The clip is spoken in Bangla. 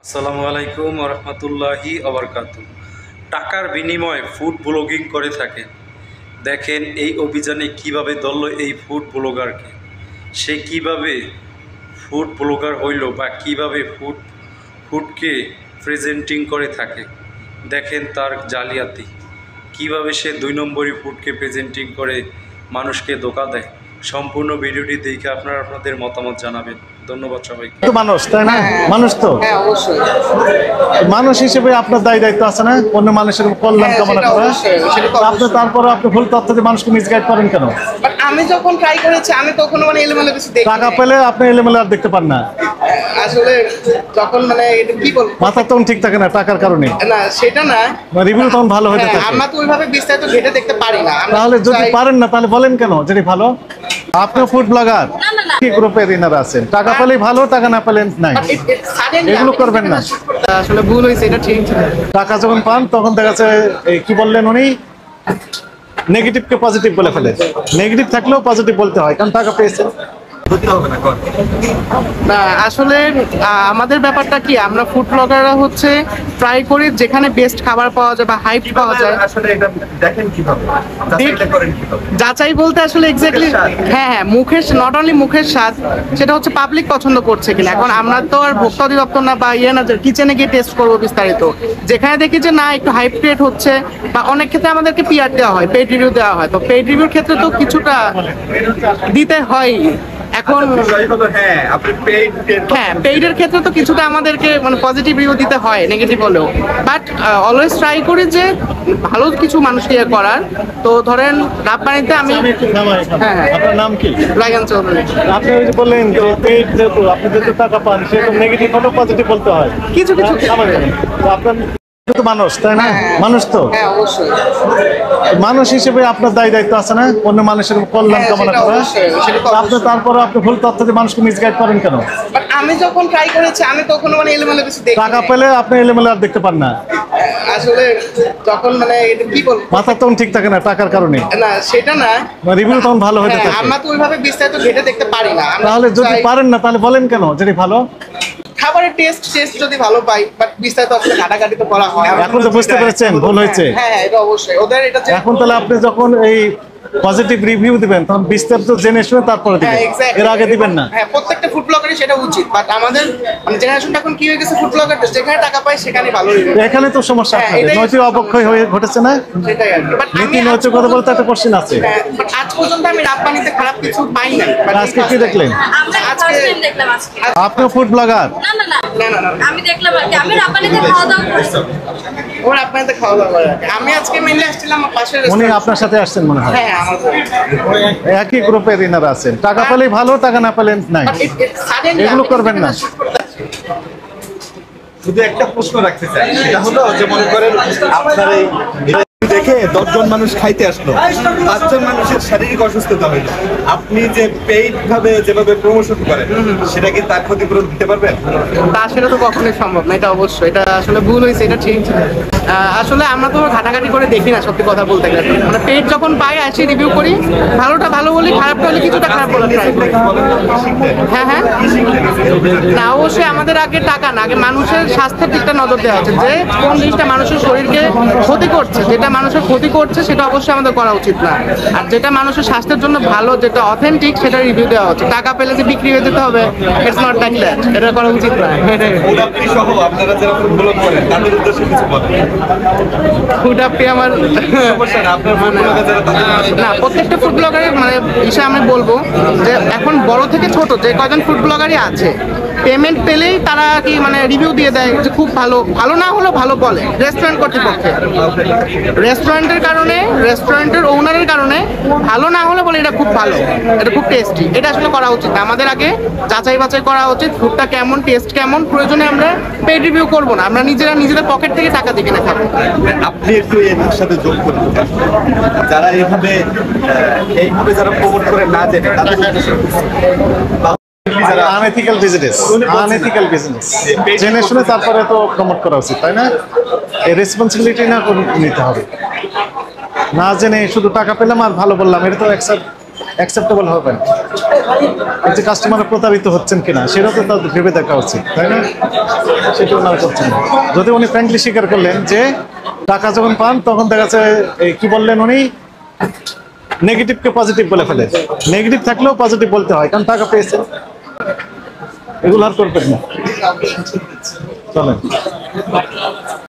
আসসালামু আলাইকুম রহমতুল্লাহি আবরকাতু। টাকার বিনিময়ে ফুড ব্লগিং করে থাকেন। দেখেন এই অভিযানে কিভাবে ধরল এই ফুড ব্লগারকে, সে কিভাবে ফুড ব্লগার হইল বা কিভাবে ফুডকে প্রেজেন্টিং করে থাকে। দেখেন তার জালিয়াতি, কিভাবে সে 2 নম্বরই ফুডকে প্রেজেন্টিং করে মানুষকে ধোঁকা দেয়। সম্পূর্ণ ভিডিওটি দেখে আপনারা আপনাদের মতামত জানাবেন। ধন্যবাদ সবাইকে। মানুষ তাই না? মানুষ তো অবশ্যই মানুষ হিসেবে আপনার দায়িত্ব আছে না অন্য মানুষের কল্যাণ কামনা করা। আপনি তারপরে আপনি ভুল তথ্য দিয়ে মানুষকে মিসগাইড করেন কেন? বাট আমি যখন ট্রাই করেছি আমি তখন এলোমেলো কিছু দেখি। টাকা পেলে আপনি এলোমেলো আর দেখতে পান না। আসলে যখন এটা কি বলবো, মাথা তখন ঠিক থাকে না টাকার কারণে। না সেটা না, রিভিউ তখন ভালো হতে থাকে। আমরা তো ওইভাবে বিস্তারিত ঘেটে দেখতে পারি না। তাহলে যদি পারেন না তাহলে বলেন কেন যদি ভালো? আপনিও ফুড ব্লগার, কি গ্রুপের ইনার আছেন? টাকা পেলেই ভালো, টাকা না পেলেন নাই, এগুলো করবেন না। আসলে ভুল হয়েছে, এটা ঠিক ছিল। টাকা যখন পান তখন দেখা যাচ্ছে কি বললেন উনি, নেগেটিভকে পজিটিভ বলে ফেলে। নেগেটিভ থাকলেও পজিটিভ বলতে হয়, কারণ টাকা পেয়েছেন। না আসলে আমাদের ব্যাপারটা কি, আমরা ফুড ব্লগাররা হচ্ছে ট্রাই করি যেখানে বেস্ট খাবার পাওয়া যায় বা হাইপ পাওয়া যায়। আসলে এটা দেখেন কিভাবে, যাচাই বলতে আসলে এক্স্যাক্টলি হ্যাঁ, মুখের নট অনলি মুখের স্বাদ, সেটা হচ্ছে পাবলিক পছন্দ করছে কিনা। এখন আমরা তো আর ভোক্তা অধিদপ্তর না বা না কিচেনে গিয়ে টেস্ট করবো বিস্তারিত। যেখানে দেখি যে না একটু হাইপ ক্রিয়েট হচ্ছে, বা অনেক ক্ষেত্রে আমাদেরকে পিআর দেওয়া হয়, পেইড রিভিউ দেওয়া হয়, তো পেইড রিভিউর ক্ষেত্রে তো কিছুটা দিতে হয়। এখন পেইডের ক্ষেত্রে তো কিছুটা আমাদেরকে পজিটিভ রিভিউ দিতে হয় নেগেটিভ হলেও, বাট অলওয়েজ ট্রাই করি যে ভালো কিছু মানুষকে করার। তো ধরেন রাব্বানিতে আমি আপনার নাম কি? রায়হান চৌধুরী। আপনি ওই যে বললেন যে পেইড যেহেতু আপনি যেহেতু টাকা পান সেহেতু নেগেটিভ হলেও পজিটিভ বলতে হয় কিছু কিছু আপনার তো মানুষ তাই না? মানুষ তো অবশ্যই মানুষ হিসেবে আপনার দায়িত্ব আছে না অন্য মানুষের কল্যাণ কামনা করা। আপনি তারপরে আপনি ভুল তথ্য দিয়ে মানুষকে মিসগাইড করেন কেন? বাট আমি যখন ট্রাই করেছি আমি তখন এলোমেলো কিছু দেখি। টাকা পেলে আপনি এলোমেলো আর দেখতে পান না। আসলে যখন এটা কি বলবো, মাথা তখন ঠিক থাকে না টাকার কারণে। না সেটা না, রিভিউ তখন ভালো হতে থাকে। আমরা তো ওইভাবে বিস্তারিত ঘেটে দেখতে পারি না। তাহলে যদি পারেন না তাহলে বলেন কেন যদি ভালো? খাবারের টেস্ট যদি ভালো পাই, বাট বিস্তারিত আসলে ঘাটাঘাটি তো করা হয়। এখন তো বুঝতে পেরেছেন ভুল হয়েছে। হ্যাঁ এটা অবশ্যই ওদের এটা এখন তাহলে আপনি যখন এই পজিটিভ রিভিউ দিবেন তখন বিস্তারিত জেনে শুনে তারপরে দিবেন, এর আগে দিবেন না। হ্যাঁ প্রত্যেকটা ফুড ব্লগারই সেটা উচিত, বাট আমাদের জেনারেশনটা এখন কি হয়ে গেছে, ফুড ব্লগার যেখানে টাকা পায় সেখানে ভালো রিভিউ। এখানে তো সমস্যা আপনাদের নৈতিক অবক্ষয় হয়ে ঘটেছে না? সেটাই আর কি। বাট নীতি নৈতিকতা বলতে একটা কোশ্চেন আছে। বাট আজ পর্যন্ত আমি রাব্বানিতে খারাপ কিছু পাই না। আজকে কি দেখলেন? আজকে দেখলাম আজকে। আপনিও ফুড ব্লগার? না না না না না না, আমি দেখলাম আর কি, আমি রাব্বানিতে খাওয়া দাওয়া করেছি। ওরা আপনাদের খাওয়া দাওয়া করে। আমি আজকে মেনলি আসছিলাম আমার পাশের উনি রেস্টুরেন্ট। আপনার সাথে আসছেন মনে হয়। হ্যাঁ আমাদের একই গ্রুপের ইনার আছেন। টাকা পেলেই ভালো, টাকা না পেলেন নাই, এগুলো করবেন না। শুধু একটা প্রশ্ন রাখতে চাই, সেটা হলো যে মনে করেন আপনার এই দেখে 10 জন মানুষ খাইতে আসলো, 5 জন মানুষের শারীরিক অসুস্থতা হইল, আপনি যে পেইড ভাবে যেভাবে প্রমোশন করেন সেটা কি তার ক্ষতিপূরণ দিতে পারবেন? তা সেটা তো কখনোই সম্ভব না, এটা অবশ্যই। এটা আসলে ভুল হয়েছে, এটা ঠিক ছিল। আসলে আমরা তো ঘাটাঘাটি করে দেখি না, সত্যি কথা বলতে গেলে। পেট যখন পাই আসি রিভিউ করি, ভালোটা ভালো বলি, খারাপটা হলে কিছুটা খারাপ বলে ট্রাই করি। হ্যাঁ হ্যাঁ, না অবশ্যই আমাদের আগে টাকা না, আগে মানুষের স্বাস্থ্যের দিকটা নজর দেওয়া হচ্ছে, যে কোন জিনিসটা মানুষের শরীরকে ক্ষতি করছে, যেটা মানুষের ক্ষতি করছে সেটা অবশ্যই আমাদের করা উচিত না। আর যেটা মানুষের স্বাস্থ্যের জন্য ভালো, যেটা অথেন্টিক, সেটা রিভিউ দেওয়া হচ্ছে। টাকা পেলে যে বিক্রি হয়ে যেতে হবে, ইটস নট লাইক দ্যাট, এটা করা উচিত না। আপনি সহ আপনারা যারা ফুটবল করেন তাদের উদ্দেশ্যে কিছু বলেন। ফুড আপনি আমার না, প্রত্যেকটা ফুড ব্লগারের হিসাবে আমি বলবো যে এখন বড় থেকে ছোট যে কয়জন ফুড ব্লগারই আছে, পেমেন্ট পেলেই তারা কি রিভিউ দিয়ে দেয় যে খুব ভালো, ভালো না হলেও ভালো বলে। রেস্টুরেন্ট কর্তৃপক্ষে, রেস্টুরেন্টের কারণে, রেস্টুরেন্টের ওনারের কারণে ভালো না হলে বলে এটা খুব ভালো, এটা খুব টেস্টি। এটা আসলে করা উচিত। আমাদের আগে যাচাই বাছাই করা উচিত, ফুডটা কেমন, টেস্ট কেমন। প্রয়োজনে আমরা পেড রিভিউ করবো না, আমরা নিজেদের পকেট থেকে টাকা দিয়ে কিনে খাবো। আপনি একটু এর সাথে যোগ করুন, যারা এইভাবে যারা প্রমোট করে না জেনে তাদের আনএথিক্যাল বিজনেস, আনএথিক্যাল বিজনেস জেনে শুনে তারপরে তো প্রমোট করা উচিত, তাই না? এই রেসপন্সিবিলিটি না নিতে হবে। না জেনে শুধু টাকা পেলাম আর ভালো বললাম, এটা তো অ্যাকসেপ্টেবল হবে না। এই যে কাস্টমার প্রতারিত হচ্ছেন কিনা সেটা তো তাদের ভেবে দেখা উচিত, তাই না? সেটা ওনারা করছেন না। যদি উনি ফ্র্যাঙ্কলি স্বীকার করলেন যে টাকা যখন পান তখন দেখা যাচ্ছে এই কি বললেন উনি, নেগেটিভকে পজিটিভ বলে ফেলে। নেগেটিভ থাকলেও পজিটিভ বলতে হয়, কারণ টাকা পেয়েছেন। এগুলো আর করবেন না, চলেন।